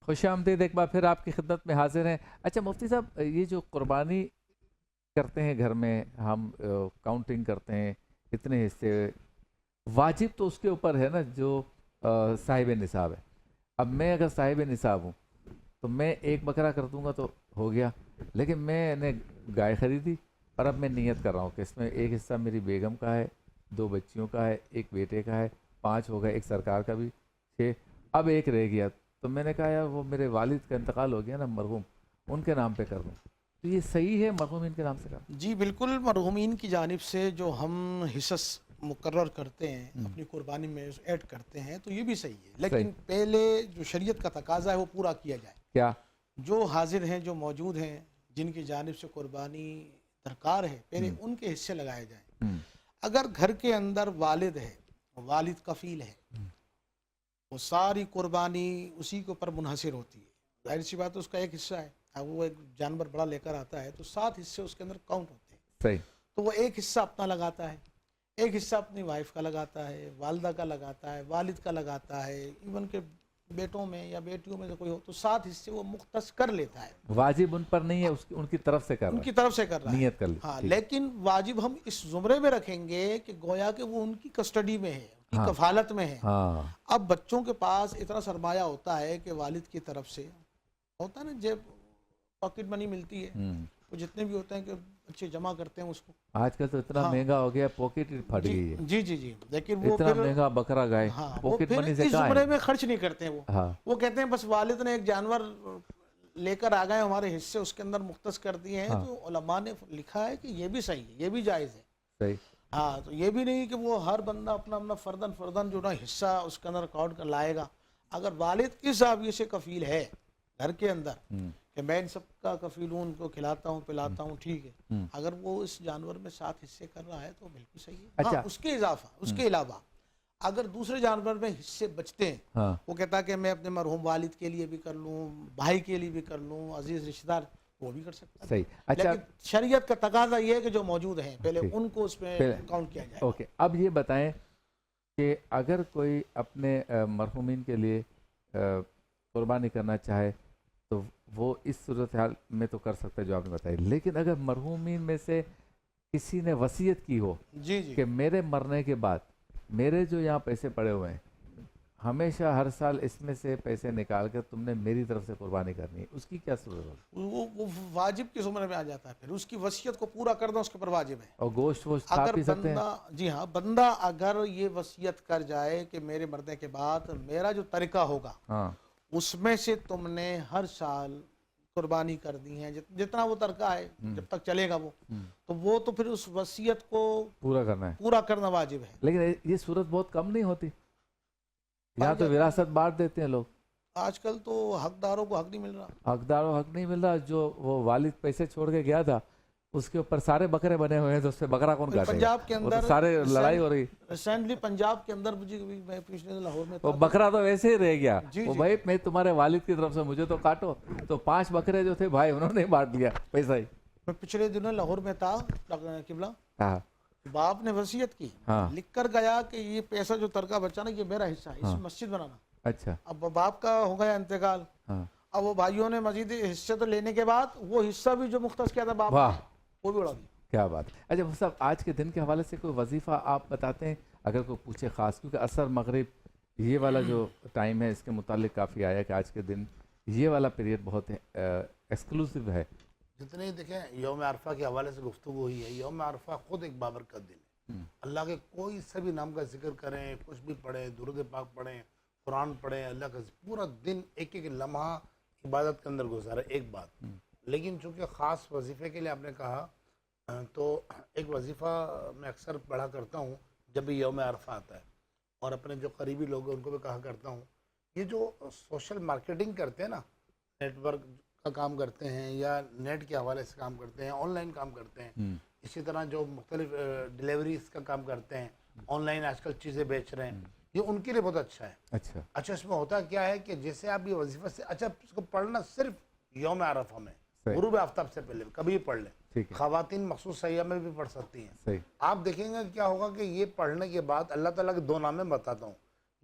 خوش آمدید ایک بار پھر آپ کی خدمت میں حاضر ہیں. اچھا مفتی صاحب، یہ جو قربانی کرتے ہیں گھر میں ہم، کاؤنٹنگ کرتے ہیں اتنے حصے، واجب تو اس کے اوپر ہے نا جو صاحب نصاب ہے. اب میں اگر صاحب نصاب ہوں تو میں ایک بکرا کر دوں گا تو ہو گیا، لیکن میں نے گائے خریدی اور اب میں نیت کر رہا ہوں کہ اس میں ایک حصہ میری بیگم کا ہے، 2 بچیوں کا ہے، ایک بیٹے کا ہے، 5 ہو گئے، ایک سرکار کا بھی 6، اب ایک رہ گیا. تو میں نے کہا یار وہ میرے والد کا انتقال ہو گیا نا مرحوم، ان کے نام پہ کر دوں، تو یہ صحیح ہے مرحومین کے نام سے کرنا؟ جی بالکل، مرحومین کی جانب سے جو ہم حصص مقرر کرتے ہیں اپنی قربانی میں ایڈ کرتے ہیں تو یہ بھی صحیح ہے، لیکن پہلے جو شریعت کا تقاضا ہے وہ پورا کیا جائے. کیا؟ جو حاضر ہیں، جو موجود ہیں، جن کی جانب سے قربانی درکار ہے، پہلے ان کے حصے لگائے جائیں. اگر گھر کے اندر والد ہے، والد کفیل ہے، وہ ساری قربانی اسی کے اوپر منحصر ہوتی ہے. ظاہر سی بات ہے اس کا ایک حصہ ہے. اب وہ ایک جانور بڑا لے کر آتا ہے تو 7 حصے اس کے اندر کاؤنٹ ہوتے ہیں. صحیح. تو وہ ایک حصہ اپنا لگاتا ہے، ایک حصہ اپنی وائف کا لگاتا ہے، والدہ کا لگاتا ہے، والد کا لگاتا ہے، ایون کہ بیٹوں میں یا بیٹیوں میں سے کوئی ہو تو 7 حصے وہ مختص کر لیتا ہے. واجب ان پر نہیں ہے، ان کی طرف سے کر رہا ان کی طرف سے کر رہا ہے، نیت کر لی. ہاں، لیکن واجب ہم اس زمرے میں رکھیں گے کہ گویا کہ وہ ان کی کسٹڈی میں ہے، ان کی کفالت میں ہے. اب بچوں کے پاس اتنا سرمایہ ہوتا ہے کہ والد کی طرف سے ہوتا ہے نا، جب پاکٹ منی ملتی ہے وہ جتنے بھی ہوتے ہیں کہ بچے جمع کرتے ہیں اس کو. آج کل تو اتنا مہنگا ہو گیا، پاکٹ پھٹ گئی ہے. جی جی جی، لیکن وہ اتنا مہنگا بکرا گائے، پاکٹ منی سے اس زمرے میں خرچ نہیں کرتے ہیں. وہ کہتے ہیں بس والد نے ایک جانور لے کر آ گئے، ہمارے حصے اس کے اندر مختص کر دیے ہیں. تو علماء نے لکھا ہے کہ یہ بھی صحیح ہے، یہ بھی جائز ہے. صحیح. ہاں، تو یہ بھی نہیں کہ وہ ہر بندہ اپنا اپنا فردن جو نا حصہ اس کے اندر ریکارڈ کر لائے گا. اگر والد کس زاویے سے کفیل ہے گھر کے اندر کہ میں ان سب کا کفیل ہوں، ان کو کھلاتا ہوں پلاتا ہوں، ٹھیک ہے. اگر وہ اس جانور میں 7 حصے کر رہا ہے تو بالکل صحیح ہے. ہاں، اس کے اضافہ، اس کے علاوہ اگر دوسرے جانور میں حصے بچتے ہیں، وہ کہتا ہے کہ میں اپنے مرحوم والد کے لیے بھی کر لوں، بھائی کے لیے بھی کر لوں، عزیز رشتہ دار، وہ بھی کر سکتا ہے. صحیح. اچھا، لیکن شریعت کا تقاضا یہ ہے کہ جو موجود ہیں پہلے ان کو اس میں کاؤنٹ کیا جائے. اوکے، اب یہ بتائیں کہ اگر کوئی اپنے مرحومین کے لیے قربانی کرنا چاہے تو وہ اس صورتحال میں تو کر سکتا ہے جو آپ نے بتائی، لیکن اگر مرحومین میں سے کسی نے وصیت کی ہو کہ میرے مرنے کے بعد میرے جو یہاں پیسے پڑے ہوئے ہیں ہمیشہ ہر سال اس میں سے پیسے نکال کر تم نے میری طرف سے قربانی کرنی ہے، اس کی کیا صورت ہوگی؟ وہ واجب کے زمرے میں آ جاتا ہے. پھر اس کی وصیت کو پورا کرنا اس کے پر واجب ہے. اور گوشت کھا پی سکتے ہیں؟ جی ہاں، بندہ اگر یہ وصیت کر جائے کہ میرے مرنے کے بعد میرا جو طریقہ ہوگا اس میں سے تم نے ہر سال قربانی کر دی ہے، جتنا وہ ترکہ ہے جب تک چلے گا وہ تو پھر اس وصیت کو پورا کرنا واجب ہے. لیکن یہ صورت بہت کم نہیں ہوتی؟ یہاں تو وراثت بانٹ دیتے ہیں لوگ. آج کل تو حقداروں کو حق نہیں مل رہا. حقداروں حق نہیں مل رہا. جو وہ والد پیسے چھوڑ کے گیا تھا اس کے اوپر سارے بکرے بنے ہوئے ہیں تو اس سے بکرا کون کاٹے گا؟ پنجاب کے اندر سارے لڑائی ہو رہی. ریسنٹلی پنجاب کے اندر میں پچھلے لاہور میں وہ بکرا تو ویسے ہی رہ گیا. وہ بھائی میں تمہارے والد کی طرف سے مجھے تو کاٹو، تو 5 بکرے جو تھے بھائی انہوں نے بانٹ لیا پیسہ ہی. میں پچھلے دنوں لاہور میں تھا، قبلہ باپ نے وصیت کی، لکھ کر گیا کہ یہ پیسہ جو ترکہ بچا نا یہ میرا حصہ ہے، اس میں مسجد بنانا. اچھا. اب باپ کا ہو گیا انتقال، اب وہ بھائیوں نے مزید حصے تو لینے کے بعد وہ حصہ بھی جو مختص کیا تھا باپ نے وہ بھی اڑا دیا. کیا بات. اچھا صاحب، آج کے دن کے حوالے سے کوئی وظیفہ آپ بتاتے ہیں اگر کوئی پوچھے خاص، کیونکہ عصر مغرب یہ والا جو ٹائم ہے اس کے متعلق کافی آیا کہ آج کے دن یہ والا پیریڈ بہت ایکسکلوسیو ہے. جتنے دیکھیں یوم عرفہ کے حوالے سے گفتگو ہوئی ہے، یوم عرفہ خود ایک بابرکت دن ہے. اللہ کے کوئی سے بھی نام کا ذکر کریں، کچھ بھی پڑھیں، درود پاک پڑھیں، قرآن پڑھیں، اللہ کا پورا دن ایک ایک لمحہ عبادت کے اندر گزارا. ایک بات، لیکن چونکہ خاص وظیفے کے لیے آپ نے کہا تو ایک وظیفہ میں اکثر پڑھا کرتا ہوں جب بھی یوم عرفہ آتا ہے، اور اپنے جو قریبی لوگ ہیں ان کو بھی کہا کرتا ہوں. یہ جو سوشل مارکیٹنگ کرتے ہیں نا، نیٹ ورک کا کام کرتے ہیں یا نیٹ کے حوالے سے کام کرتے ہیں، آن لائن کام کرتے ہیں، اسی طرح جو مختلف ڈیلیوریز کا کام کرتے ہیں، آن لائن آج کل چیزیں بیچ رہے ہیں، یہ ان کے لیے بہت اچھا ہے. اچھا اس میں ہوتا کیا ہے کہ جیسے آپ یہ وظیفہ سے اچھا اس کو پڑھنا صرف یوم عرفہ میں غروب آفتاب سے پہلے کبھی پڑھ لیں. خواتین مخصوص ایام میں بھی پڑھ سکتی ہیں. آپ دیکھیں گے کیا ہوگا کہ یہ پڑھنے کے بعد اللہ تعالیٰ کے 2 نام میں بتاتا ہوں.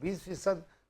20%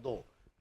2।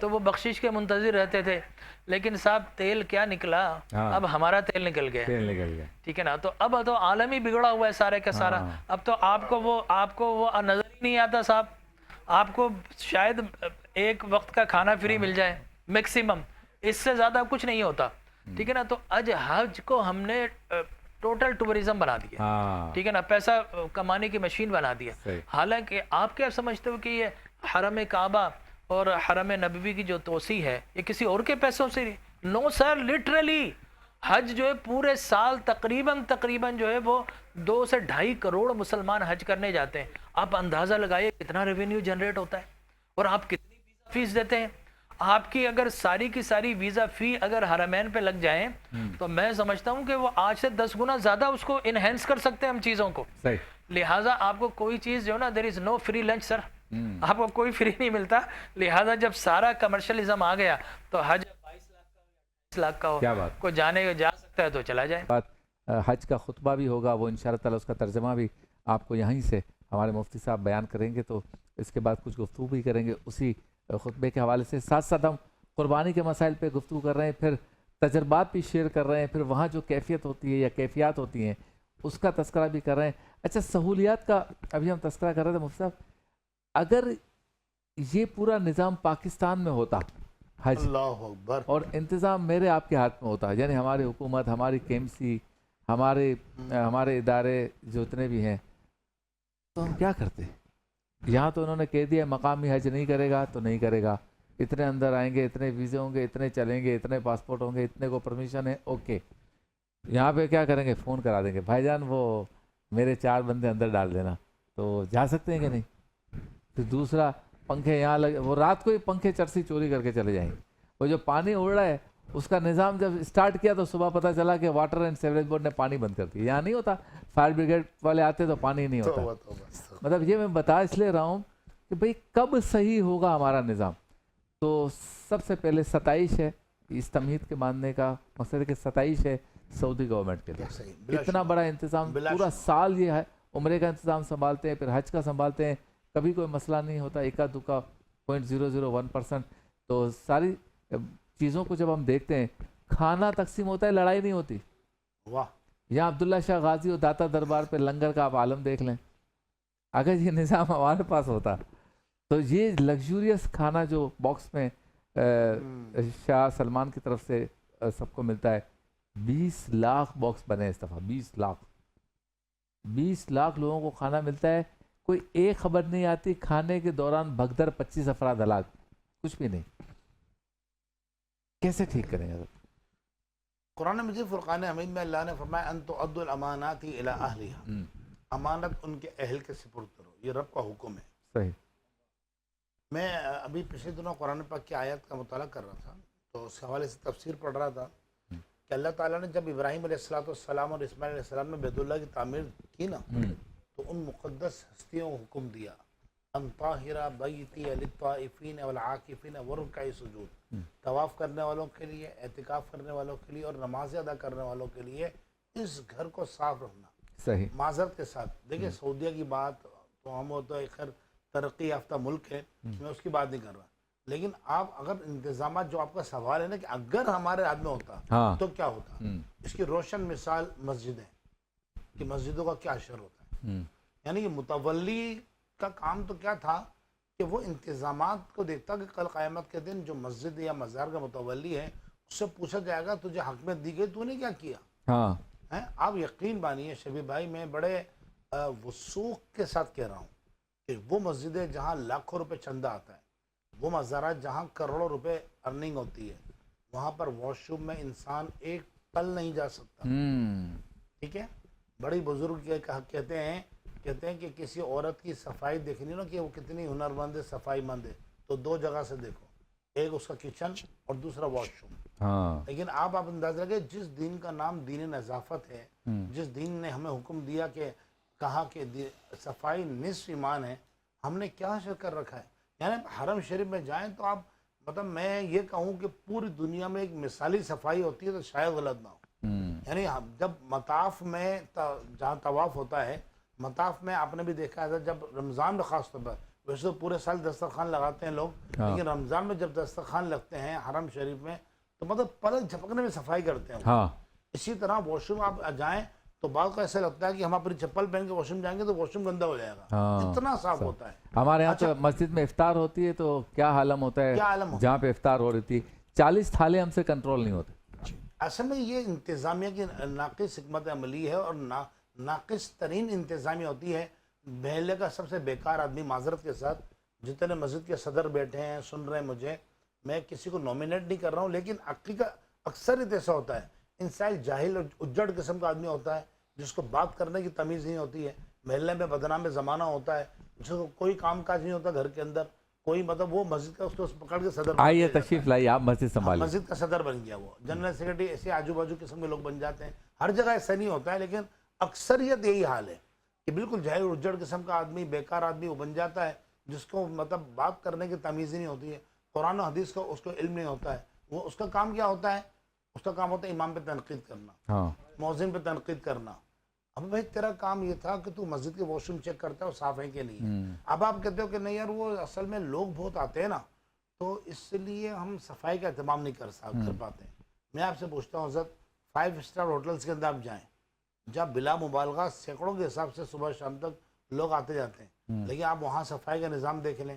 تو وہ بخشش کے منتظر رہتے تھے، لیکن صاحب تیل کیا نکلا، اب ہمارا تیل نکل گیا، ٹھیک ہے نا. تو اب تو عالم ہی بگڑا ہوا ہے سارے کا سارا. اب تو آپ کو وہ نظر ہی نہیں آتا صاحب. آپ کو شاید ایک وقت کا کھانا فری مل جائے میکسیمم، اس سے زیادہ کچھ نہیں ہوتا، ٹھیک ہے نا. تو آج حج کو ہم نے ٹوٹل ٹورزم بنا دیا، ٹھیک ہے نا، پیسہ کمانے کی مشین بنا دیا. حالانکہ آپ کیا سمجھتے ہو کہ یہ حرم کعبہ اور حرم نبوی کی جو توسیع ہے یہ کسی اور کے پیسوں سے نہیں. نو سر، لٹرلی حج جو ہے پورے سال تقریباً جو ہے وہ 2 سے 2.5 کروڑ مسلمان حج کرنے جاتے ہیں. آپ اندازہ لگائیے کتنا ریونیو جنریٹ ہوتا ہے، اور آپ کتنی ویزا فیس دیتے ہیں. آپ کی اگر ساری کی ساری ویزا فی اگر حرمین پہ لگ جائیں تو میں سمجھتا ہوں کہ وہ آج سے 10 گنا زیادہ اس کو انہینس کر سکتے ہیں ہم چیزوں کو. لہٰذا آپ کو کوئی چیز جو ہے نا، دیر از نو فری لنچ سر، آپ کو کوئی فری نہیں ملتا. لہٰذا جب سارا کمرشلزم آ گیا تو حج 22 لاکھ کا ہو، کوئی جا سکتا ہے تو چلا جائے. حج کا خطبہ بھی ہوگا، وہ انشاءاللہ تعالی اس کا ترجمہ بھی آپ کو یہیں سے ہمارے مفتی صاحب بیان کریں گے، تو اس کے بعد کچھ گفتگو بھی کریں گے اسی خطبے کے حوالے سے. ساتھ ساتھ ہم قربانی کے مسائل پہ گفتگو کر رہے ہیں، پھر تجربات بھی شیئر کر رہے ہیں، پھر وہاں جو کیفیت ہوتی ہے یا کیفیات ہوتی ہیں اس کا تذکرہ بھی کر رہے ہیں. اچھا، سہولیات کا ابھی ہم تذکرہ کر رہے تھے مفتی صاحب. اگر یہ پورا نظام پاکستان میں ہوتا حج، اللہ اکبر، اور انتظام میرے آپ کے ہاتھ میں ہوتا، یعنی ہماری حکومت، ہماری KMC، ہمارے ادارے جو اتنے بھی ہیں، تو ہم کیا کرتے؟ یہاں تو انہوں نے کہہ دیا مقامی حج نہیں کرے گا تو نہیں کرے گا، اتنے اندر آئیں گے، اتنے ویزے ہوں گے، اتنے چلیں گے، اتنے پاسپورٹ ہوں گے، اتنے کو پرمیشن ہے، اوکے. یہاں پہ کیا کریں گے؟ فون کرا دیں گے، بھائی جان وہ میرے 4 بندے اندر ڈال دینا، تو جا سکتے ہیں کہ نہیں؟ پھر دوسرا، پنکھے یہاں لگے، وہ رات کو ہی پنکھے چرسی چوری کر کے چلے جائیں گے. وہ جو پانی اڑ رہا ہے اس کا نظام جب اسٹارٹ کیا تو صبح پتہ چلا کہ واٹر اینڈ سیوریج بورڈ نے پانی بند کر دیا. یہاں نہیں ہوتا، فائر بریگیڈ والے آتے تو پانی نہیں ہوتا. مطلب یہ میں بتا اس لیے رہا ہوں کہ بھئی کب صحیح ہوگا ہمارا نظام. تو سب سے پہلے ستائش ہے، اس تمہید کے ماننے کا مقصد ہے کہ ستائش ہے سعودی گورنمنٹ کے لیے. اتنا بڑا انتظام، پورا سال یہ ہے، عمرے کا انتظام سنبھالتے ہیں، پھر حج کا سنبھالتے ہیں، کبھی کوئی مسئلہ نہیں ہوتا، ایکا دکا 0.001%. تو ساری چیزوں کو جب ہم دیکھتے ہیں، کھانا تقسیم ہوتا ہے، لڑائی نہیں ہوتی. واہ، یہاں عبداللہ شاہ غازی اور داتا دربار پہ لنگر کا آپ عالم دیکھ لیں. اگر یہ نظام ہمارے پاس ہوتا تو یہ لگژوریس کھانا جو باکس میں شاہ سلمان کی طرف سے سب کو ملتا ہے، 20 لاکھ باکس بنے اس دفعہ، 20 لاکھ لوگوں کو کھانا ملتا ہے. کوئی ایک خبر نہیں آتی کھانے کے دوران بھگدڑ 25 افراد ہلاک، کچھ بھی نہیں. کیسے ٹھیک کریں گے؟ قرآن مجید فرقان حمید میں اللہ نے فرمایا ان تؤدوا الامانات الی اہلها، امانت ان کے اہل کے سپرد کرو، یہ رب کا حکم ہے. صحیح. میں ابھی پچھلے دنوں قرآن پاک کی آیت کا مطالعہ کر رہا تھا، تو اس حوالے سے تفسیر پڑھ رہا تھا کہ اللہ تعالیٰ نے جب ابراہیم علیہ السلام اور اسماعیل علیہ السلام نے بیت اللہ کی تعمیر کی نا، تو ان مقدس ہستیوں کو حکم دیا ان طاہرا بیتی للطائفین والعاکفین والرکع سجود، طواف کرنے والوں کے لیے، اعتکاف کرنے والوں کے لیے اور نماز ادا کرنے والوں کے لیے اس گھر کو صاف رکھنا. صحیح. معذرت کے ساتھ دیکھیں، سعودیہ کی بات تو ہم تو ایک خیر ترقی یافتہ ملک ہے، میں اس کی بات نہیں کر رہا، لیکن آپ اگر انتظامات، جو آپ کا سوال ہے نا کہ اگر ہمارے ہاتھ میں ہوتا تو کیا ہوتا، اس کی روشن مثال مسجدیں، کہ مسجدوں کا کیا اثر ہوتا ہے. یعنی کہ متولی کا کام تو کیا تھا کہ وہ انتظامات کو دیکھتا کہ کل قیامت کے دن جو مسجد یا مزار کا متولی ہے اس سے پوچھا جائے گا تجھے حق میں دی گئی، تو نے کیا کیا. آپ یقین مانیے شبیر بھائی، میں بڑے وثوق کے ساتھ کہہ رہا ہوں کہ وہ مسجدیں جہاں لاکھوں روپے چندہ آتا ہے، وہ مزارات جہاں کروڑوں روپے ارننگ ہوتی ہے، وہاں پر واش روم میں انسان ایک پل نہیں جا سکتا. ٹھیک ہے. بڑی بزرگ کہتے ہیں کہ کسی عورت کی صفائی دیکھنی نا کہ وہ کتنی ہنر مند ہے، صفائی مند ہے، تو 2 جگہ سے دیکھو، ایک اس کا کچن اور دوسرا واش روم. لیکن آپ اندازہ لگے جس دین کا نام دین نظافت ہے، جس دین نے ہمیں حکم دیا کہ کہا کہ صفائی نصف ایمان ہے، ہم نے کیا حاصل کر رکھا ہے. یعنی حرم شریف میں جائیں تو آپ، مطلب میں یہ کہوں کہ پوری دنیا میں ایک مثالی صفائی ہوتی ہے تو شاید غلط نہ ہو. یعنی جب مطاف میں جہاں طواف ہوتا ہے، مطاف میں آپ نے بھی دیکھا ہے جب رمضان میں خاص طور پر ویسے تو پورے سال دسترخوان لگاتے ہیں لوگ، لیکن رمضان میں جب دسترخوان لگتے ہیں حرم شریف میں تو مطلب پلک جھپکنے میں صفائی کرتے ہیں۔ ہاں اسی طرح واش روم آپ جائیں تو بعض کو ایسا لگتا ہے کہ ہم اپنی چپل پہن کے واش روم جائیں گے تو واش روم گندا ہو جائے گا، اتنا صاف ہوتا ہے۔ ہمارے یہاں تو مسجد میں افطار ہوتی ہے تو کیا عالم ہوتا ہے، کیا عالم ہوتا جہاں پہ افطار ہو رہی تھی 40 تھالے ہم سے کنٹرول نہیں ہوتے۔ اصل میں یہ انتظامیہ کی ناقص حکمت عملی ہے اور ناقص ترین انتظامیہ ہوتی ہے۔ محلے کا سب سے بیکار آدمی، معذرت کے ساتھ جتنے مسجد کے صدر بیٹھے ہیں سن رہے ہیں مجھے، میں کسی کو نومینیٹ نہیں کر رہا ہوں، لیکن اکثریت ایسا ہوتا ہے، انسان جاہل اور اجڑ قسم کا آدمی ہوتا ہے جس کو بات کرنے کی تمیز نہیں ہوتی ہے، محلے میں بدنام زمانہ ہوتا ہے، جس کو کوئی کام کاج نہیں ہوتا گھر کے اندر، کوئی مطلب وہ مسجد کا اس کو پکڑ کے صدر بن آئیے جاتا ہے۔ تشریف لائیے، آپ مسجد سنبھالیے۔ مسجد کا صدر بن گیا، وہ جنرل سیکرٹری، ایسے آجو باجو قسم کے لوگ بن جاتے ہیں۔ ہر جگہ ایسا نہیں ہوتا ہے، لیکن اکثریت یہی حال ہے کہ بالکل جاہل اجڑ قسم کا آدمی، بیکار آدمی وہ بن جاتا ہے جس کو مطلب بات کرنے کی تمیز ہی نہیں ہوتی ہے، قرآن و حدیث کا اس کو علم نہیں ہوتا ہے۔ وہ اس کا کام کیا ہوتا ہے؟ اس کا کام ہوتا ہے امام پہ تنقید کرنا، مؤذن پہ تنقید کرنا۔ اب بھائی تیرا کام یہ تھا کہ تو مسجد کے واش روم چیک کرتا ہے وہ صاف ہے کہ نہیں۔ اب آپ کہتے ہو کہ نہیں یار وہ اصل میں لوگ بہت آتے ہیں نا، تو اس لیے ہم صفائی کا اہتمام نہیں کر پاتے ہیں۔ میں آپ سے پوچھتا ہوں حضرت، 5 اسٹار ہوٹلس کے اندر آپ جائیں، جب بلا مبالغہ سینکڑوں کے حساب سے صبح شام تک لوگ آتے جاتے ہیں، لیکن آپ وہاں صفائی کا نظام دیکھ لیں،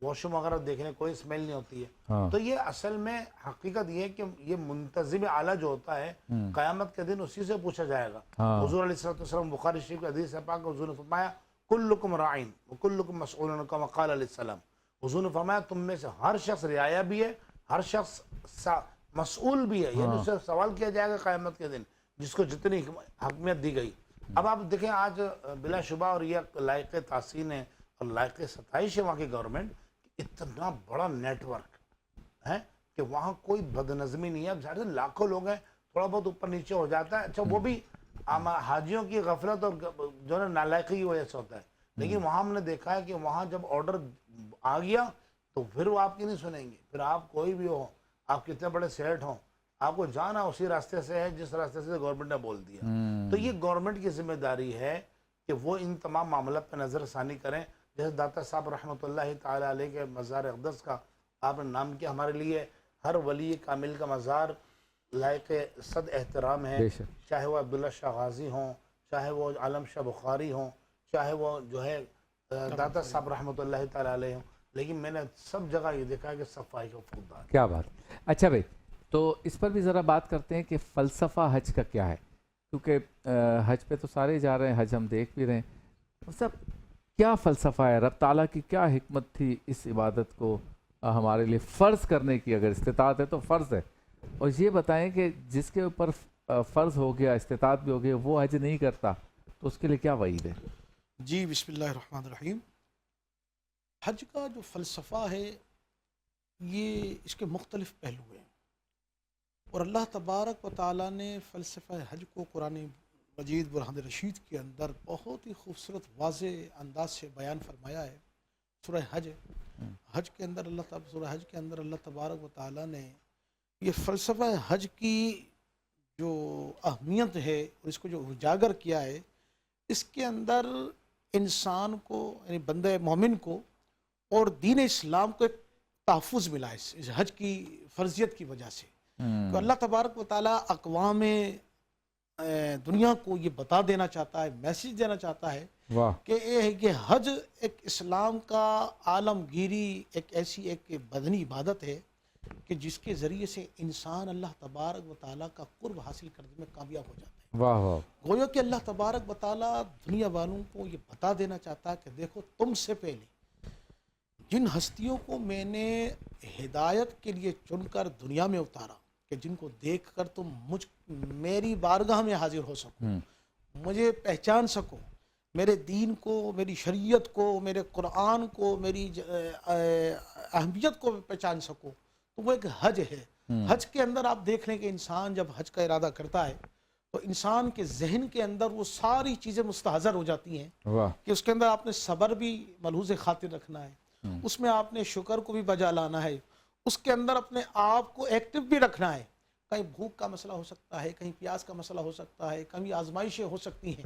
واش روم وغیرہ دیکھ لیں، کوئی اسمیل نہیں ہوتی ہے۔ تو یہ اصل میں حقیقت یہ ہے کہ یہ منتظم اعلیٰ جو ہوتا ہے قیامت کے دن اسی سے پوچھا جائے گا۔ حضور علیہ السلام بخاری شریف کی حدیث ہے پاک، حضور نے فرمایا کلکم راعین وکلکم مسئول عن رعیتہ، قال علیہ السلام، حضور نے فرمایا تم میں سے ہر شخص رعایا بھی ہے، ہر شخص مسئول بھی ہے، یعنی اس سے سوال کیا جائے گا قیامت کے دن، جس کو جتنی حکمیت دی گئی۔ اب آپ دیکھیں آج بلا شبہ، اور یہ لائق تحسین ہے اور لائق ستائش ہے وہاں کی گورنمنٹ، اتنا بڑا نیٹ ورک ہے کہ وہاں کوئی بد نظمی نہیں ہے۔ اب ظاہر لاکھوں لوگ ہیں، تھوڑا بہت اوپر نیچے ہو جاتا ہے، اچھا وہ بھی حاجیوں کی غفلت اور جو ہے نالائقی کی وجہ سے ہوتا ہے، لیکن وہاں ہم نے دیکھا ہے کہ وہاں جب آرڈر آ گیا تو پھر وہ آپ کی نہیں سنیں گے، پھر آپ کوئی بھی ہو، آپ کتنے بڑے سیٹ ہوں، آپ کو جانا اسی راستے سے ہے جس راستے سے گورنمنٹ نے بول دیا۔ تو یہ گورنمنٹ کی ذمہ داری ہے کہ وہ ان تمام معاملات پہ نظر ثانی کریں۔ جیسے داتا صاحب رحمۃ اللہ تعالیٰ علیہ کے مزار اقدس کا آپ نے نام کیا، ہمارے لیے ہر ولی کامل کا مزار لائق صد احترام ہے، چاہے وہ عبداللہ شاہ غازی ہوں، چاہے وہ عالم شاہ بخاری ہوں، چاہے وہ جو ہے داتا صاحب رحمۃ اللہ تعالیٰ علیہ ہوں، لیکن میں نے سب جگہ یہ دیکھا ہے کہ صفائی کا فوقدار۔ کیا بات۔ اچھا بھائی، تو اس پر بھی ذرا بات کرتے ہیں کہ فلسفہ حج کا کیا ہے، کیونکہ حج پہ تو سارے جا رہے ہیں، حج ہم دیکھ بھی رہے ہیں، سب کیا فلسفہ ہے، رب تعالیٰ کی کیا حکمت تھی اس عبادت کو ہمارے لیے فرض کرنے کی؟ اگر استطاعت ہے تو فرض ہے، اور یہ بتائیں کہ جس کے اوپر فرض ہو گیا، استطاعت بھی ہو گیا، وہ حج نہیں کرتا تو اس کے لیے کیا وعید ہے؟ جی بسم اللہ الرحمن الرحیم۔ حج کا جو فلسفہ ہے یہ اس کے مختلف پہلو ہیں، اور اللہ تبارک و تعالیٰ نے فلسفہ حج کو قرآن مجید برہان رشید کے اندر بہت ہی خوبصورت واضح انداز سے بیان فرمایا ہے۔ سورہ حج کے اندر سورہ حج کے اندر اللہ تبارک و تعالیٰ نے یہ فلسفہ حج کی جو اہمیت ہے اور اس کو جو اجاگر کیا ہے، اس کے اندر انسان کو یعنی بندہ مومن کو اور دین اسلام کو ایک تحفظ ملا ہے اس حج کی فرضیت کی وجہ سے۔ تو اللہ تبارک و تعالیٰ اقوام دنیا کو یہ بتا دینا چاہتا ہے، میسیج دینا چاہتا ہے کہ یہ حج ایک اسلام کا عالمگیری ایک ایسی ایک بدنی عبادت ہے کہ جس کے ذریعے سے انسان اللہ تبارک و تعالیٰ کا قرب حاصل کرنے میں کامیاب ہو جاتا ہے۔ واہ واہ۔ گویا کہ اللہ تبارک و تعالیٰ دنیا والوں کو یہ بتا دینا چاہتا ہے کہ دیکھو تم سے پہلے جن ہستیوں کو میں نے ہدایت کے لیے چن کر دنیا میں اتارا کہ جن کو دیکھ کر تم میری بارگاہ میں حاضر ہو سکو، مجھے پہچان سکو، میرے دین کو، میری شریعت کو، میرے قرآن کو، میری اہمیت کو پہچان سکو، تو وہ ایک حج ہے۔ حج کے اندر آپ دیکھ لیں کہ انسان جب حج کا ارادہ کرتا ہے تو انسان کے ذہن کے اندر وہ ساری چیزیں مستحضر ہو جاتی ہیں کہ اس کے اندر آپ نے صبر بھی ملحوظ خاطر رکھنا ہے، اس میں آپ نے شکر کو بھی بجا لانا ہے، اس کے اندر اپنے آپ کو ایکٹیو بھی رکھنا ہے۔ کہیں بھوک کا مسئلہ ہو سکتا ہے، کہیں پیاس کا مسئلہ ہو سکتا ہے، کہیں آزمائشیں ہو سکتی ہیں۔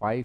5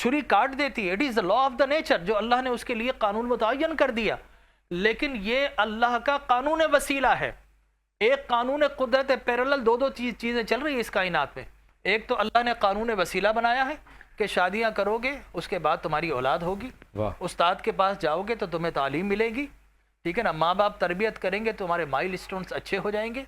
چھری کاٹ دیتی ہے. It is the law of the nature جو اللہ نے اس کے لیے قانون متعین کر دیا. لیکن یہ اللہ کا قانون وسیلہ ہے. ایک قانون قدرت پیرالل دو چیزیں چل رہی ہیں اس کائنات میں. ایک تو اللہ نے قانون وسیلہ بنایا ہے کہ شادیاں کرو گے اس کے بعد تمہاری اولاد ہوگی, استاد کے پاس جاؤ گے تو تمہیں تعلیم ملے گی, ٹھیک ہے نا, ماں باپ تربیت کریں گے تمہارے مائل اسٹونز اچھے ہو جائیں گے,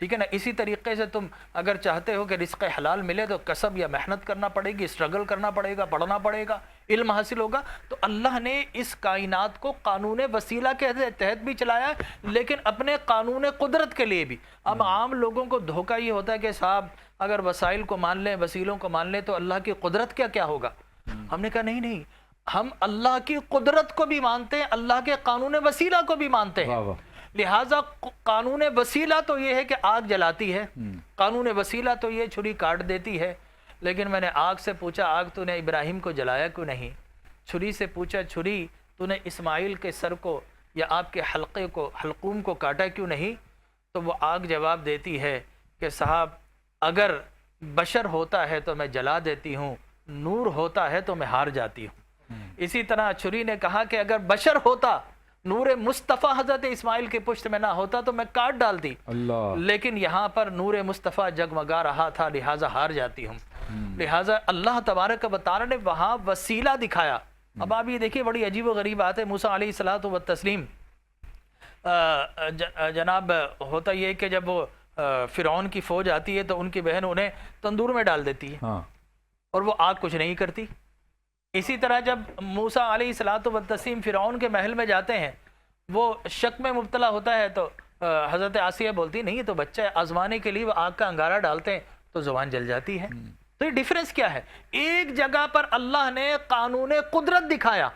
ٹھیک ہے نا. اسی طریقے سے تم اگر چاہتے ہو کہ رزق حلال ملے تو کسب یا محنت کرنا پڑے گی, اسٹرگل کرنا پڑے گا, پڑھنا پڑے گا, علم حاصل ہوگا. تو اللہ نے اس کائنات کو قانون وسیلہ کے تحت بھی چلایا ہے لیکن اپنے قانون قدرت کے لیے بھی. اب عام لوگوں کو دھوکہ یہ ہوتا ہے کہ صاحب اگر وسائل کو مان لیں, وسیلوں کو مان لیں تو اللہ کی قدرت کیا ہوگا. ہم نے کہا نہیں, ہم اللہ کی قدرت کو بھی مانتے ہیں, اللہ کے قانون وسیلہ کو بھی مانتے ہیں. لہٰذا قانون وسیلہ تو یہ ہے کہ آگ جلاتی ہے, قانون وسیلہ تو یہ چھری کاٹ دیتی ہے. لیکن میں نے آگ سے پوچھا آگ تو نے ابراہیم کو جلایا کیوں نہیں؟ چھری سے پوچھا چھری تو نے اسماعیل کے سر کو یا آپ کے حلقوم کو کاٹا کیوں نہیں؟ تو وہ آگ جواب دیتی ہے کہ صاحب اگر بشر ہوتا ہے تو میں جلا دیتی ہوں, نور ہوتا ہے تو میں ہار جاتی ہوں. اسی طرح چھری نے کہا کہ اگر بشر ہوتا, نور مصطفیٰ حضرت اسماعیل کے پشت میں نہ ہوتا تو میں کاٹ ڈالتی, لیکن یہاں پر نور مصطفیٰ جگمگا رہا تھا لہٰذا ہار جاتی ہوں. لہٰذا اللہ تبارک و تعالی نے وہاں وسیلہ دکھایا. اب آپ یہ دیکھیے بڑی عجیب و غریب بات ہے. موسیٰ علیہ الصلوۃ والتسلیم جناب ہوتا یہ کہ جب وہ فرعون کی فوج آتی ہے تو ان کی بہن انہیں تندور میں ڈال دیتی ہے اور وہ آگ کچھ نہیں کرتی. اسی طرح جب موسیٰ علیہ الصلوۃ والتسلیم فرعون کے محل میں جاتے ہیں وہ شک میں مبتلا ہوتا ہے تو حضرت آسیہ بولتی نہیں تو بچہ آزمانے کے لیے وہ آگ کا انگارہ ڈالتے ہیں تو زبان جل جاتی ہے. تو یہ ڈیفرنس کیا ہے؟ ایک جگہ پر اللہ نے قانون قدرت دکھایا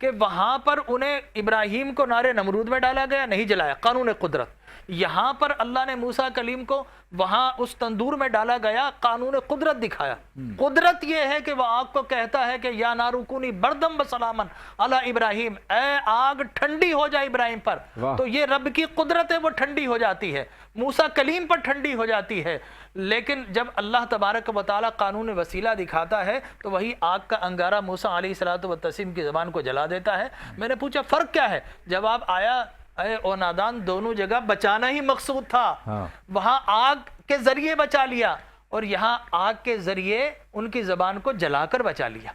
کہ وہاں پر انہیں ابراہیم کو نارے نمرود میں ڈالا گیا, نہیں جلایا, قانون قدرت. یہاں پر اللہ نے موسیٰ کلیم کو وہاں اس تندور میں ڈالا گیا, قانون قدرت دکھایا. قدرت یہ ہے کہ وہ آگ کو کہتا ہے کہ یا نارو کونی بردم بسلامن علی ابراہیم, اے آگ ٹھنڈی ہو جائے ابراہیم پر. تو یہ رب کی قدرت ہے, وہ ٹھنڈی ہو جاتی ہے, موسیٰ کلیم پر ٹھنڈی ہو جاتی ہے. لیکن جب اللہ تبارک و تعالیٰ قانون وسیلہ دکھاتا ہے تو وہی آگ کا انگارہ موسیٰ علیہ الصلوۃ والتسلیم کی زبان کو جلا دیتا ہے. میں نے پوچھا فرق کیا ہے؟ جواب آیا اے او نادان, دونوں جگہ بچانا ہی مقصود تھا. وہاں آگ کے ذریعے بچا لیا اور یہاں آگ کے ذریعے ان کی زبان کو جلا کر بچا لیا.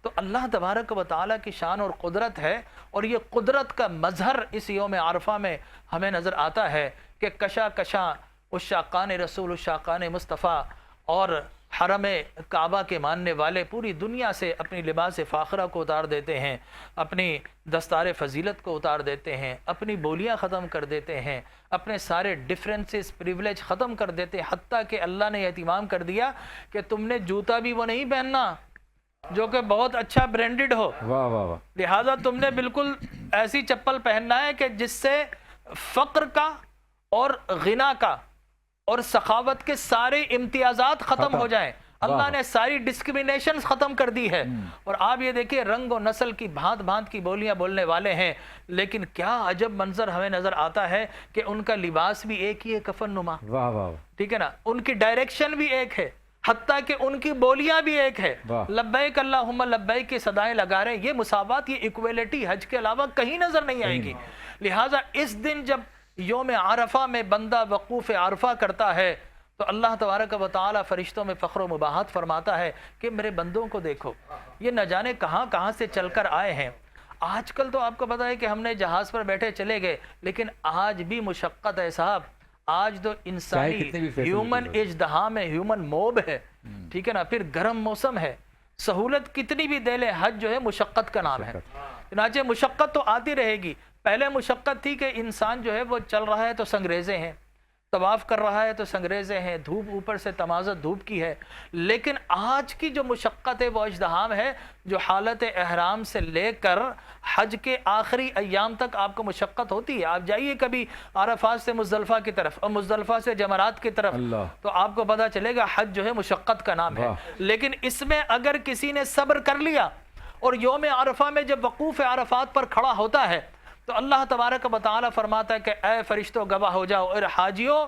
تو اللہ تبارک و تعالیٰ کی شان اور قدرت ہے, اور یہ قدرت کا مظہر اس یوم عرفہ میں ہمیں نظر آتا ہے کہ کشا کشاں عشاقان رسول, عشاقان مصطفیٰ اور حرم کعبہ کے ماننے والے پوری دنیا سے اپنی لباس فاخرہ کو اتار دیتے ہیں, اپنی دستار فضیلت کو اتار دیتے ہیں, اپنی بولیاں ختم کر دیتے ہیں, اپنے سارے ڈفرینسز پریولیج ختم کر دیتے ہیں. حتیٰ کہ اللہ نے اہتمام کر دیا کہ تم نے جوتا بھی وہ نہیں پہننا جو کہ بہت اچھا برینڈڈ ہو, لہٰذا تم نے بالکل ایسی چپل پہننا ہے کہ جس سے فقر کا اور غنا کا اور سخاوت کے سارے امتیازات ختم ہو جائیں. اللہ نے ساری ڈسکریمنیشن ختم کر دی ہے. اور آپ یہ دیکھیں رنگ و نسل کی بھانت بھانت کی بولیاں بولنے والے ہیں, لیکن کیا عجب منظر ہمیں نظر آتا ہے کہ ان کا لباس بھی ایک ہی ہے, کفن نما, ٹھیک ہے نا, ان کی ڈائریکشن بھی ایک ہے, حتیٰ کہ ان کی بولیاں بھی ایک ہے, لبیک اللہم لبیک کی صدائیں لگا رہے ہیں. یہ مساوات, یہ ایکویلٹی حج کے علاوہ کہیں نظر نہیں آئے گی. لہٰذا اس دن جب یوم عرفہ میں بندہ وقوف عرفہ کرتا ہے تو اللہ تبارک و تعالی فرشتوں میں فخر و مباحت فرماتا ہے کہ میرے بندوں کو دیکھو, یہ نہ جانے کہاں کہاں سے چل کر آئے ہیں. آج کل تو آپ کو پتا ہے کہ ہم نے جہاز پر بیٹھے چلے گئے, لیکن آج بھی مشقت ہے صاحب. آج تو انسانی ہیومن اجتہام ہے, ہیومن موب ہے, ٹھیک ہے نا, پھر گرم موسم ہے, سہولت کتنی بھی دے لے, حج جو ہے مشقت کا نام ہے. چنانچہ مشقت تو آتی رہے گی. پہلے مشقت تھی کہ انسان جو ہے وہ چل رہا ہے تو سنگریزے ہیں, طواف کر رہا ہے تو سنگریزے ہیں, دھوپ اوپر سے تمازت دھوپ کی ہے. لیکن آج کی جو مشقت ہے وہ اجتہام ہے جو حالت احرام سے لے کر حج کے آخری ایام تک آپ کو مشقت ہوتی ہے. آپ جائیے کبھی عرفات سے مزدلفہ کی طرف اور مزدلفہ سے جمرات کی طرف, تو آپ کو پتہ چلے گا حج جو ہے مشقت کا نام ہے. لیکن اس میں اگر کسی نے صبر کر لیا اور یوم عرفہ میں جب وقوف عرفات پر کھڑا ہوتا ہے تو اللہ تبارک و تعالی فرماتا ہے کہ اے فرشتوں گواہ ہو جاؤ, اور حاجیوں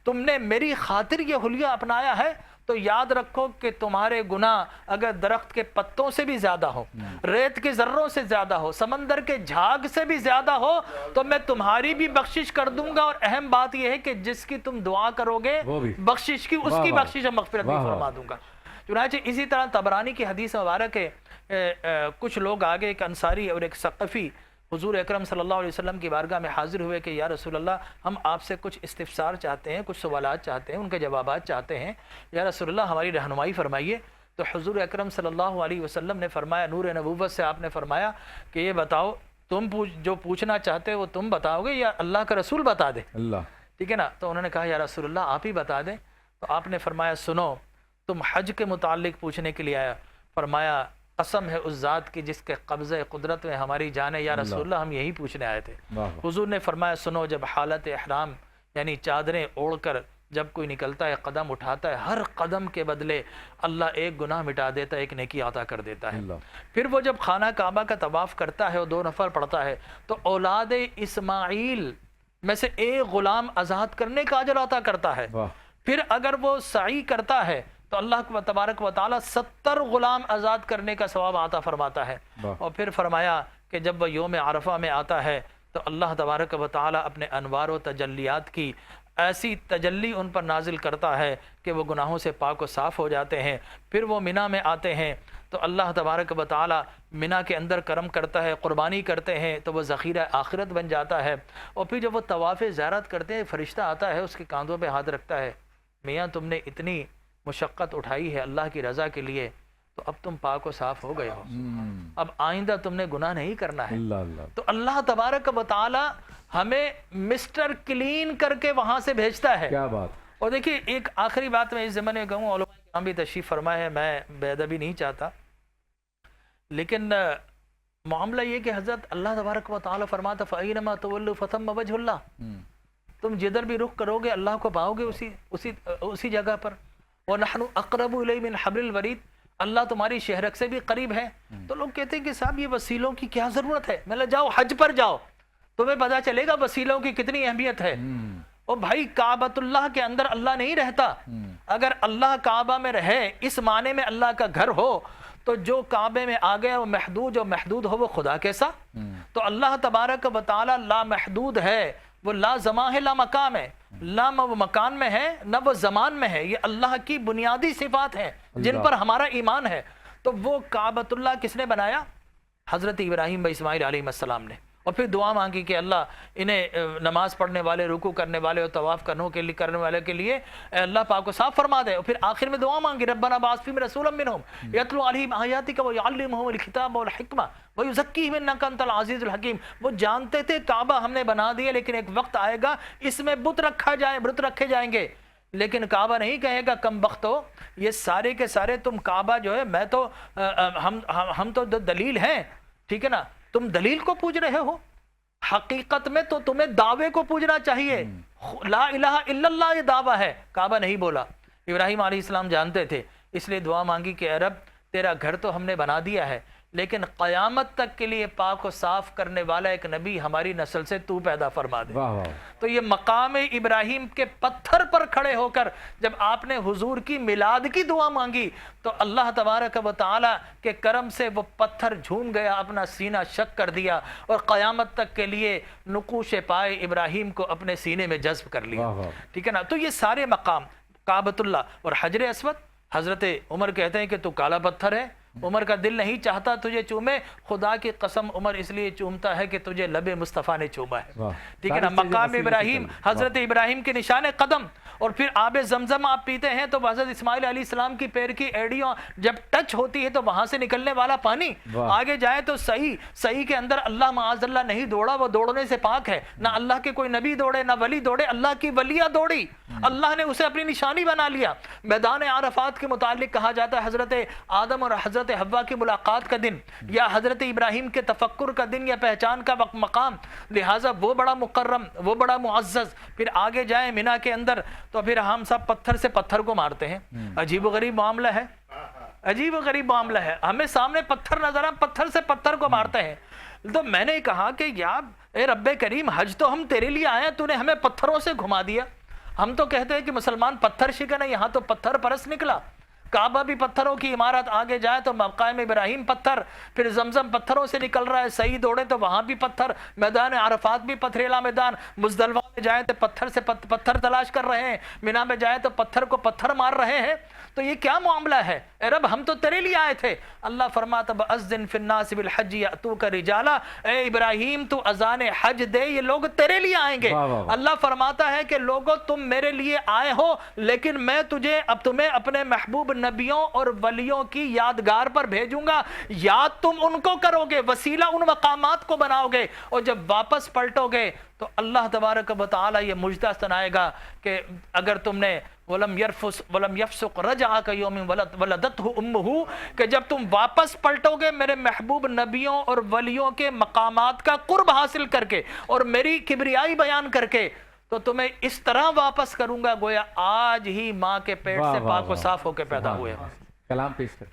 تم نے میری خاطر یہ حلیہ اپنایا ہے تو یاد رکھو کہ تمہارے گناہ اگر درخت کے پتوں سے بھی زیادہ ہو، ریت کے ذروں سے زیادہ ہو، سمندر کے جھاگ سے بھی زیادہ ہو، تو میں تمہاری بھی بخشش کر دوں گا، اور اہم بات یہ ہے کہ جس کی تم دعا کرو گے بخشش کی، اس کی بخشش اور مغفرت بھی فرما دوں گا۔ چنانچہ اسی طرح طبرانی کی حدیث مبارک ہے، کچھ لوگ آگے، ایک انصاری اور ایک ثقفی حضور اکرم صلی اللہ علیہ وسلم کی بارگاہ میں حاضر ہوئے کہ یا رسول اللہ، ہم آپ سے کچھ استفسار چاہتے ہیں، کچھ سوالات چاہتے ہیں، ان کے جوابات چاہتے ہیں، یا رسول اللہ ہماری رہنمائی فرمائیے۔ تو حضور اکرم صلی اللہ علیہ وسلم نے فرمایا، نور نبوت سے آپ نے فرمایا کہ یہ بتاؤ، تم جو پوچھنا چاہتے ہو وہ تم بتاؤ گے یا اللہ کا رسول بتا دے؟ اللہ، ٹھیک ہے نا؟ تو انہوں نے کہا یا رسول اللہ آپ ہی بتا دیں۔ تو آپ نے فرمایا سنو، تم حج کے متعلق پوچھنے کے لیے آیا؟ فرمایا قسم ہے اس ذات کی جس کے قبضہ قدرت میں ہماری جان ہے، یا رسول اللہ ہم یہی پوچھنے آئے تھے۔ حضور نے فرمایا سنو، جب حالت احرام یعنی چادریں اوڑھ کر جب کوئی نکلتا ہے، قدم اٹھاتا ہے، ہر قدم کے بدلے اللہ ایک گناہ مٹا دیتا ہے، ایک نیکی عطا کر دیتا ہے۔ پھر وہ جب خانہ کعبہ کا طواف کرتا ہے اور 2 نفل پڑھتا ہے تو اولاد اسماعیل میں سے ایک غلام آزاد کرنے کا اجر عطا کرتا ہے۔ پھر اگر وہ سعی کرتا ہے تو اللہ تبارک و تعالیٰ 70 غلام آزاد کرنے کا ثواب عطا فرماتا ہے۔ اور پھر فرمایا کہ جب وہ یوم عرفہ میں آتا ہے تو اللہ تبارک و تعالیٰ اپنے انوار و تجلیات کی ایسی تجلی ان پر نازل کرتا ہے کہ وہ گناہوں سے پاک و صاف ہو جاتے ہیں۔ پھر وہ منی میں آتے ہیں تو اللہ تبارک و تعالیٰ منی کے اندر کرم کرتا ہے، قربانی کرتے ہیں تو وہ ذخیرہ آخرت بن جاتا ہے۔ اور پھر جب وہ طواف زیارت کرتے ہیں، فرشتہ آتا ہے، اس کے کاندھوں پہ ہاتھ رکھتا ہے، میاں تم نے اتنی مشقت اٹھائی ہے اللہ کی رضا کے لیے، تو اب تم پاک و صاف ہو گئے ہو، اب آئندہ تم نے گناہ نہیں کرنا ہے۔ تو اللہ تبارک و تعالی ہمیں مسٹر کلین کر کے وہاں سے بھیجتا ہے۔ کیا بات! اور دیکھیے ایک آخری بات میں اس زمانے میں کہوں، علماء کرام بھی تشریف فرمائے ہیں، میں بے ادبی نہیں چاہتا، لیکن معاملہ یہ کہ حضرت اللہ تبارک و تعالی فرماتا فَأَيْنَمَا تُوَلُّوا فَثَمَّ وَجْهُ اللَّهِ، تم جدھر بھی رخ کرو گے اللہ کو پاؤ گے اسی جگہ پر۔ وَنَحْنُ أَقْرَبُ إِلَيْهِ مِنْ حَبْلِ الْوَرِيدِ، اللہ تمہاری شہرک سے بھی قریب ہے۔ تو لوگ کہتے ہیں کہ صاحب یہ وسیلوں کی کیا ضرورت ہے؟ میں جاؤ حج پر جاؤ، تمہیں پتا چلے گا وسیلوں کی کتنی اہمیت ہے۔ اور بھائی کعبۃ اللہ کے اندر اللہ نہیں رہتا، اگر اللہ کعبہ میں رہے اس معنی میں اللہ کا گھر ہو تو جو کعبے میں آ گیا وہ محدود، جو محدود ہو وہ خدا کیسا؟ تو اللہ تبارک و تعالی لا محدود ہے، وہ لا زمان ہے لا مقام ہے، نہ وہ مکان میں ہے نہ وہ زمان میں ہے، یہ اللہ کی بنیادی صفات ہیں جن پر ہمارا ایمان ہے۔ تو وہ کعبۃ اللہ کس نے بنایا؟ حضرت ابراہیم و اسماعیل علیہ السلام نے۔ اور پھر دعا مانگی کہ اللہ انہیں نماز پڑھنے والے، رکوع کرنے والے اور طواف کرنے والے کے لیے اے اللہ پاک کو صاف فرما دے۔ اور پھر آخر میں دعا مانگی ربنا بعث فیہم رسولا منہم یتلو علیہم آیاتک ویعلمہم الکتاب والحکمہ ویزکیہم انک انت العزیز الحکیم۔ وہ جانتے تھے کعبہ ہم نے بنا دیا، لیکن ایک وقت آئے گا اس میں بت رکھے جائیں گے، لیکن کعبہ نہیں کہے گا کم بخت ہو، یہ سارے کے سارے تم کعبہ جو ہے میں تو ہم تو دلیل ہیں، ٹھیک ہے نا، تم دلیل کو پوج رہے ہو، حقیقت میں تو تمہیں دعوے کو پوجنا چاہیے۔ لا الہ الا اللہ یہ دعویٰ ہے، کعبہ نہیں بولا۔ ابراہیم علیہ السلام جانتے تھے، اس لیے دعا مانگی کہ اے رب تیرا گھر تو ہم نے بنا دیا ہے، لیکن قیامت تک کے لیے پاک و صاف کرنے والا ایک نبی ہماری نسل سے تو پیدا فرما دے۔ تو یہ مقام ابراہیم کے پتھر پر کھڑے ہو کر جب آپ نے حضور کی میلاد کی دعا مانگی تو اللہ تبارک و تعالی کے کرم سے وہ پتھر جھوم گیا، اپنا سینہ شک کر دیا اور قیامت تک کے لیے نقوش پائے ابراہیم کو اپنے سینے میں جذب کر لیا، ٹھیک ہے نا۔ تو یہ سارے مقام کعبۃ اللہ اور حجر اسود، حضرت عمر کہتے ہیں کہ تو کالا پتھر ہے، عمر کا دل نہیں چاہتا تجھے چومے، خدا کی قسم عمر اس لیے چومتا ہے کہ تجھے لب مصطفیٰ نے چوما ہے، ٹھیک ہے نا۔ مقام ابراہیم، حضرت ابراہیم کے نشان قدم، اور پھر آب زمزم آپ پیتے ہیں تو حضرت اسماعیل علیہ السلام کی پیر کی ایڑیاں جب ٹچ ہوتی ہے تو وہاں سے نکلنے والا پانی۔ آگے جائے تو صحیح کے اندر اللہ معاذ اللہ نہیں دوڑا، وہ دوڑنے سے پاک ہے، نہ اللہ کے کوئی نبی دوڑے نہ ولی دوڑے، اللہ کی ولیہ دوڑی، اللہ نے اسے اپنی نشانی بنا لیا۔ میدان عرفات کے متعلق کہا جاتا ہے حضرت آدم اور حضرت حوا کی ملاقات کا دن، یا حضرت ابراہیم کے تفکر کا دن یا پہچان کا مقام، لہٰذا وہ بڑا مکرم، وہ بڑا معزز۔ پھر آگے جائیں مینا کے اندر تو پھر ہم سب پتھر سے پتھر کو مارتے ہیں، عجیب و غریب معاملہ ہے، عجیب و غریب معاملہ ہے، ہمیں سامنے پتھر نظر آ، پتھر سے پتھر کو مارتے ہیں۔ تو میں نے کہا کہ یار اے رب کریم، حج تو ہم تیرے لیے آئے ہیں، تو نے ہمیں پتھروں سے گھما دیا، ہم تو کہتے ہیں کہ مسلمان پتھر شکن ہے، یہاں تو پتھر پرست نکلا. کعبہ بھی پتھروں کی عمارت، آگے جائے تو مقام ابراہیم پتھر، پھر زمزم پتھروں سے نکل رہا ہے، صحیح دوڑے تو وہاں بھی پتھر، میدان عرفات بھی پتھریلا میدان، مزدلفہ میں جائیں تو پتھر سے پتھر تلاش کر رہے ہیں، مینا میں جائیں تو پتھر کو پتھر مار رہے ہیں. تو یہ کیا معاملہ ہے؟ اے رب ہم تو تیرے لیے آئے تھے. اللہ فرماتا بَأَذِّن فِي النَّاسِ بِالْحَجِّ يَأْتُوكَ رِجَالًا، اے ابراہیم تو اذان حج دے، یہ لوگ تیرے لیے آئیں گے. واہ واہ واہ. اللہ فرماتا ہے کہ لوگوں تم میرے لیے آئے ہو، لیکن میں تمہیں اپنے محبوب نبیوں اور ولیوں کی یادگار پر بھیجوں گا. یاد تم ان کو کرو گے، وسیلہ ان مقامات کو بناؤ گے، اور جب واپس پلٹو گے تو اللہ تبارک و تعالی یہ مجدہ سنائے گا کہ اگر تم نے وَلَمْ يَفْسُقْ رَجَعَكَ يَوْمٍ وَلَدَتْهُ أُمُّهُ، کہ جب تم واپس پلٹو گے میرے محبوب نبیوں اور ولیوں کے مقامات کا قرب حاصل کر کے اور میری کبریائی بیان کر کے، تو تمہیں اس طرح واپس کروں گا گویا آج ہی ماں کے پیٹ سے پاک و صاف ہو کے پیدا ہوئے. کلام پیش کر.